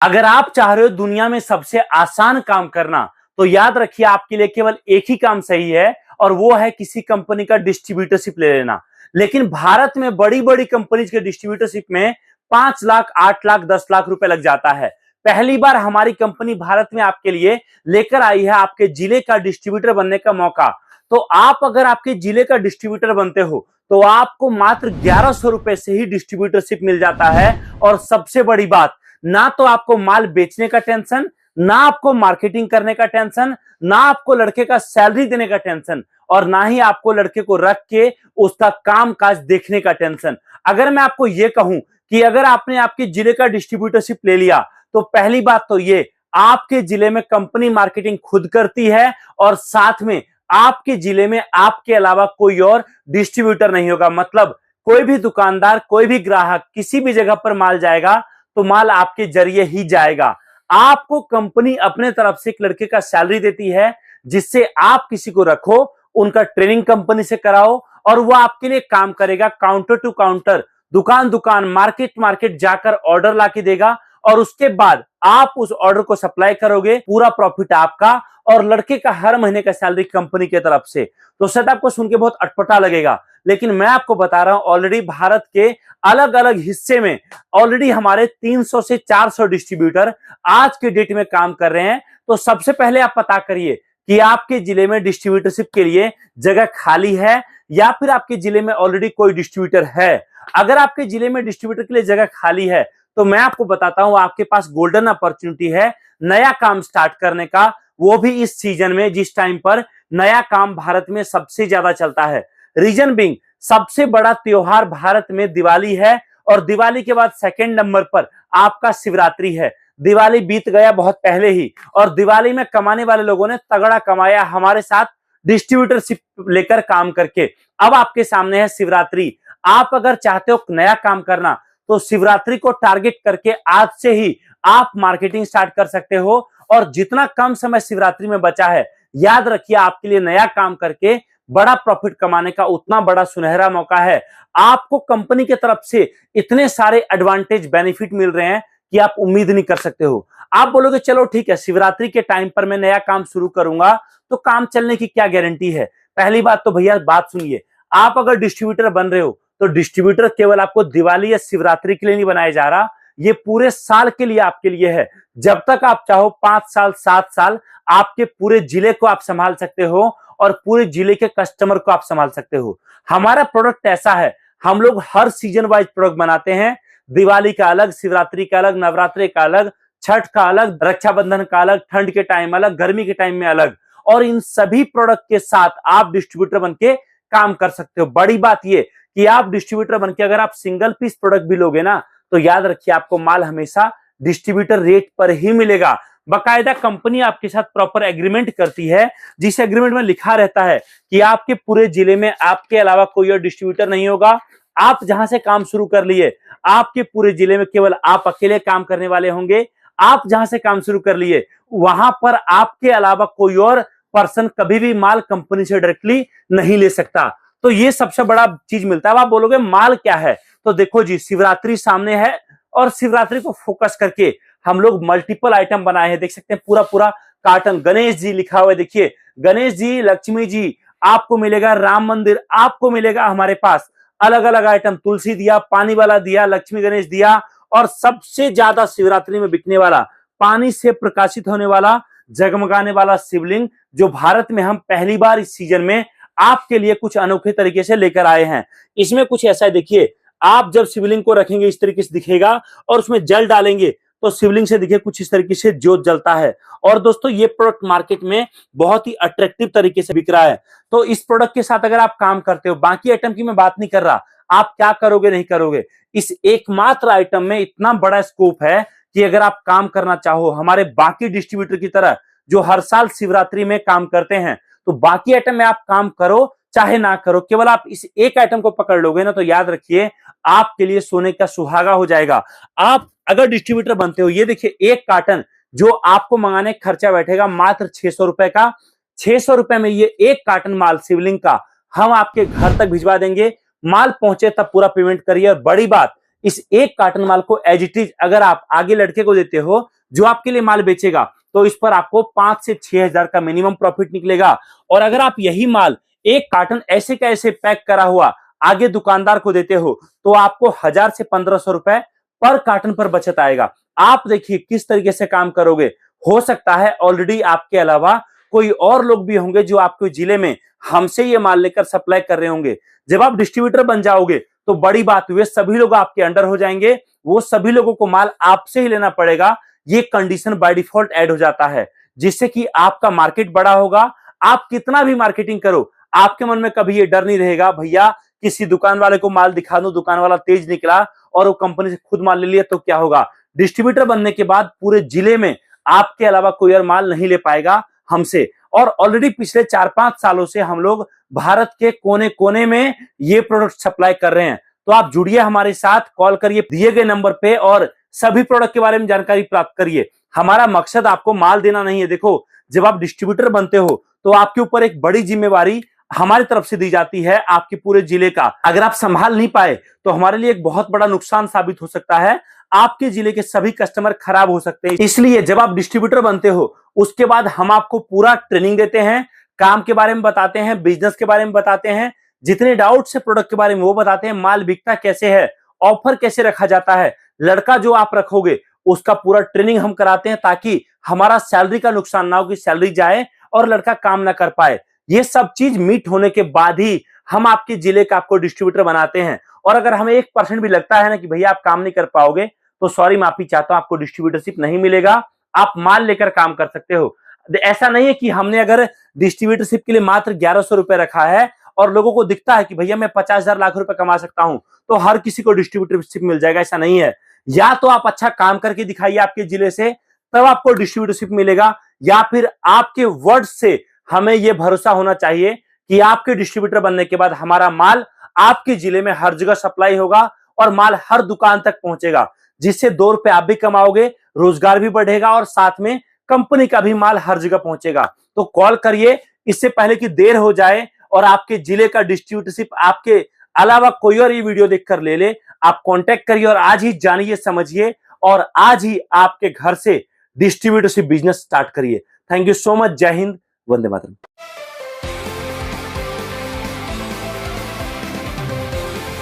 अगर आप चाह रहे हो दुनिया में सबसे आसान काम करना, तो याद रखिए आपके लिए केवल एक ही काम सही है, और वो है किसी कंपनी का डिस्ट्रीब्यूटरशिप ले लेना। लेकिन भारत में बड़ी बड़ी कंपनीज के डिस्ट्रीब्यूटरशिप में 5 लाख, 8 लाख, 10 लाख रुपए लग जाता है। पहली बार हमारी कंपनी भारत में आपके लिए लेकर आई है आपके जिले का डिस्ट्रीब्यूटर बनने का मौका। तो आप अगर आपके जिले का डिस्ट्रीब्यूटर बनते हो, तो आपको मात्र 1100 रुपए से ही डिस्ट्रीब्यूटरशिप मिल जाता है। और सबसे बड़ी बात, ना तो आपको माल बेचने का टेंशन, ना आपको मार्केटिंग करने का टेंशन, ना आपको लड़के का सैलरी देने का टेंशन, और ना ही आपको लड़के को रख के उसका काम काज देखने का टेंशन। अगर मैं आपको यह कहूं कि अगर आपने आपके जिले का डिस्ट्रीब्यूटरशिप ले लिया, तो पहली बात तो ये, आपके जिले में कंपनी मार्केटिंग खुद करती है, और साथ में आपके जिले में आपके अलावा कोई और डिस्ट्रीब्यूटर नहीं होगा। मतलब कोई भी दुकानदार, कोई भी ग्राहक किसी भी जगह पर माल जाएगा, तो माल आपके जरिए ही जाएगा। आपको कंपनी अपने तरफ से एक लड़के का सैलरी देती है, जिससे आप किसी को रखो, उनका ट्रेनिंग कंपनी से कराओ, और वो आपके लिए काम करेगा। काउंटर टू काउंटर, दुकान दुकान, मार्केट मार्केट जाकर ऑर्डर लाके देगा, और उसके बाद आप उस ऑर्डर को सप्लाई करोगे। पूरा प्रॉफिट आपका, और लड़के का हर महीने का सैलरी कंपनी की तरफ से। तो सेट आपको सुन के बहुत अटपटा लगेगा, लेकिन मैं आपको बता रहा हूं, ऑलरेडी भारत के अलग अलग हिस्से में ऑलरेडी हमारे 300 से 400 डिस्ट्रीब्यूटर आज के डेट में काम कर रहे हैं। तो सबसे पहले आप पता करिए कि आपके जिले में डिस्ट्रीब्यूटरशिप के लिए जगह खाली है, या फिर आपके जिले में ऑलरेडी कोई डिस्ट्रीब्यूटर है। अगर आपके जिले में डिस्ट्रीब्यूटर के लिए जगह खाली है, तो मैं आपको बताता हूं, आपके पास गोल्डन अपॉर्चुनिटी है नया काम स्टार्ट करने का, वो भी इस सीजन में, जिस टाइम पर नया काम भारत में सबसे ज्यादा चलता है। रीजन बिंग, सबसे बड़ा त्योहार भारत में दिवाली है, और दिवाली के बाद सेकंड नंबर पर आपका शिवरात्रि है। दिवाली बीत गया बहुत पहले ही, और दिवाली में कमाने वाले लोगों ने तगड़ा कमाया हमारे साथ डिस्ट्रीब्यूटरशिप लेकर काम करके। अब आपके सामने है शिवरात्रि। आप अगर चाहते हो नया काम करना, तो शिवरात्रि को टारगेट करके आज से ही आप मार्केटिंग स्टार्ट कर सकते हो। और जितना कम समय शिवरात्रि में बचा है, याद रखिए आपके लिए नया काम करके बड़ा प्रॉफिट कमाने का उतना बड़ा सुनहरा मौका है। आपको कंपनी की तरफ से इतने सारे एडवांटेज, बेनिफिट मिल रहे हैं कि आप उम्मीद नहीं कर सकते हो। आप बोलोगे चलो ठीक है, शिवरात्रि के टाइम पर मैं नया काम शुरू करूंगा, तो काम चलने की क्या गारंटी है? पहली बात तो भैया बात सुनिए, आप अगर डिस्ट्रीब्यूटर बन रहे हो, तो डिस्ट्रीब्यूटर केवल आपको दिवाली या शिवरात्रि के लिए नहीं बनाया जा रहा, ये पूरे साल के लिए आपके लिए है। जब तक आप चाहो 5 साल, 7 साल आपके पूरे जिले को आप संभाल सकते हो, और पूरे जिले के कस्टमर को आप संभाल सकते हो। हमारा प्रोडक्ट ऐसा है, हम लोग हर सीजन वाइज प्रोडक्ट बनाते हैं। दिवाली का अलग, शिवरात्रि का अलग, नवरात्रि का अलग, छठ का अलग, रक्षाबंधन का अलग, ठंड के टाइम अलग, गर्मी के टाइम में अलग। और इन सभी प्रोडक्ट के साथ आप डिस्ट्रीब्यूटर बनके काम कर सकते हो। बड़ी बात ये कि आप डिस्ट्रीब्यूटर बनके अगर आप सिंगल पीस प्रोडक्ट भी लोगे ना, तो याद रखिए आपको माल हमेशा डिस्ट्रीब्यूटर रेट पर ही मिलेगा। बकायदा कंपनी आपके साथ प्रॉपर एग्रीमेंट करती है, जिस एग्रीमेंट में लिखा रहता है कि आपके पूरे जिले में आपके अलावा कोई और डिस्ट्रीब्यूटर नहीं होगा। आप जहां से काम शुरू कर लिए, आपके पूरे जिले में केवल आप अकेले काम करने वाले होंगे। आप जहां से काम शुरू कर लिए, वहां पर आपके अलावा कोई और पर्सन कभी भी माल कंपनी से डायरेक्टली नहीं ले सकता। तो ये सबसे बड़ा चीज मिलता है। अब आप बोलोगे माल क्या है, तो देखो जी, शिवरात्रि सामने है, और शिवरात्रि को फोकस करके हम लोग मल्टीपल आइटम बनाए हैं। देख सकते हैं पूरा पूरा कार्टन, गणेश जी लिखा हुआ है, देखिए गणेश जी, लक्ष्मी जी आपको मिलेगा, राम मंदिर आपको मिलेगा। हमारे पास अलग अलग आइटम, तुलसी दिया, पानी वाला दिया, लक्ष्मी गणेश दिया, और सबसे ज्यादा शिवरात्रि में बिकने वाला, पानी से प्रकाशित होने वाला, जगमगाने वाला शिवलिंग, जो भारत में हम पहली बार इस सीजन में आपके लिए कुछ अनोखे तरीके से लेकर आए हैं। इसमें कुछ ऐसा है, देखिए आप जब शिवलिंग को रखेंगे इस तरीके से दिखेगा, और उसमें जल डालेंगे तो शिवलिंग से देखिए कुछ इस तरीके से ज्योत जलता है। और दोस्तों ये प्रोडक्ट मार्केट में बहुत ही अट्रैक्टिव तरीके से बिक रहा है। तो इस प्रोडक्ट के साथ अगर आप काम करते हो, बाकी आइटम की मैं बात नहीं कर रहा, आप क्या करोगे नहीं करोगे, इस एकमात्र आइटम में इतना बड़ा स्कोप है कि अगर आप काम करना चाहो हमारे बाकी डिस्ट्रीब्यूटर की तरह जो हर साल शिवरात्रि में काम करते हैं, तो बाकी आइटम में आप काम करो चाहे ना करो, केवल आप इस एक आइटम को पकड़ लोगे ना, तो याद रखिए आपके लिए सोने का सुहागा हो जाएगा। आप अगर डिस्ट्रीब्यूटर बनते हो, ये देखिए एक कार्टन जो आपको मंगाने का खर्चा बैठेगा मात्र 600 रुपए का, 600 रुपए में ये एक कार्टन माल शिवलिंग का हम आपके घर तक भिजवा देंगे। माल पहुंचे तब पूरा पेमेंट करिए। और बड़ी बात, इस एक कार्टन माल को एज इट इज अगर आप आगे लड़के को देते हो जो आपके लिए माल बेचेगा, तो इस पर आपको 5 से 6,000 का मिनिमम प्रॉफिट निकलेगा। और अगर आप यही माल एक कार्टन ऐसे का ऐसे पैक करा हुआ आगे दुकानदार को देते हो, तो आपको 1,000 से 1,500 रुपए पर कार्टन पर बचत आएगा। आप देखिए किस तरीके से काम करोगे। हो सकता है ऑलरेडी आपके अलावा कोई और लोग भी होंगे जो आपके जिले में हमसे ये माल लेकर सप्लाई कर रहे होंगे। जब आप डिस्ट्रीब्यूटर बन जाओगे तो बड़ी बात हुई, सभी लोग आपके अंडर हो जाएंगे, वो सभी लोगों को माल आपसे ही लेना पड़ेगा। ये कंडीशन बाय डिफॉल्ट ऐड हो जाता है, जिससे कि आपका मार्केट बड़ा होगा। आप कितना भी मार्केटिंग करो, आपके मन में कभी ये डर नहीं रहेगा भैया किसी दुकान वाले को माल दिखा दूं, दुकान वाला तेज निकला और वो कंपनी से खुद माल ले लिया तो क्या होगा। डिस्ट्रीब्यूटर बनने के बाद पूरे जिले में आपके अलावा कोई और माल नहीं ले पाएगा हमसे। और ऑलरेडी पिछले 4-5 सालों से हम लोग भारत के कोने कोने में ये प्रोडक्ट सप्लाई कर रहे हैं। तो आप जुड़िए हमारे साथ, कॉल करिए दिए गए नंबर पे और सभी प्रोडक्ट के बारे में जानकारी प्राप्त करिए। हमारा मकसद आपको माल देना नहीं है। देखो, जब आप डिस्ट्रीब्यूटर बनते हो तो आपके ऊपर एक बड़ी जिम्मेवारी हमारी तरफ से दी जाती है आपके पूरे जिले का। अगर आप संभाल नहीं पाए तो हमारे लिए एक बहुत बड़ा नुकसान साबित हो सकता है। आपके जिले के सभी कस्टमर खराब हो सकते हैं। इसलिए जब आप डिस्ट्रीब्यूटर बनते हो उसके बाद हम आपको पूरा ट्रेनिंग देते हैं, काम के बारे में बताते हैं, बिजनेस के बारे में बताते हैं, जितने डाउट्स है प्रोडक्ट के बारे में वो बताते हैं, माल बिकता कैसे है, ऑफर कैसे रखा जाता है, लड़का जो आप रखोगे उसका पूरा ट्रेनिंग हम कराते हैं, ताकि हमारा सैलरी का नुकसान ना हो कि सैलरी जाए और लड़का काम ना कर पाए। ये सब चीज मीट होने के बाद ही हम आपके जिले का आपको डिस्ट्रीब्यूटर बनाते हैं। और अगर हमें 1% भी लगता है ना कि भैया आप काम नहीं कर पाओगे, तो सॉरी, माफी चाहता हूं, आपको डिस्ट्रीब्यूटरशिप नहीं मिलेगा। आप माल लेकर काम कर सकते हो। ऐसा नहीं है कि हमने अगर डिस्ट्रीब्यूटरशिप के लिए मात्र 1,100 रुपए रखा है और लोगों को दिखता है कि भैया मैं 50,000 लाख रुपए कमा सकता हूं, तो हर किसी को डिस्ट्रीब्यूटरशिप मिल जाएगा। ऐसा नहीं है। या तो आप अच्छा काम करके दिखाइए आपके जिले से, तब आपको डिस्ट्रीब्यूटरशिप मिलेगा, या फिर आपके वर्ड से हमें यह भरोसा होना चाहिए कि आपके डिस्ट्रीब्यूटर बनने के बाद हमारा माल आपके जिले में हर जगह सप्लाई होगा और माल हर दुकान तक पहुंचेगा, जिससे 2 रुपए आप भी कमाओगे, रोजगार भी बढ़ेगा और साथ में कंपनी का भी माल हर जगह पहुंचेगा। तो कॉल करिए इससे पहले कि देर हो जाए और आपके जिले का डिस्ट्रीब्यूटरशिप आपके अलावा कोई और ये वीडियो देखकर ले ले। आप कांटेक्ट करिए और आज ही जानिए, समझिए और आज ही आपके घर से डिस्ट्रीब्यूटरशिप बिजनेस स्टार्ट करिए। Thank you so much. जय हिंद, वंदे मातरम।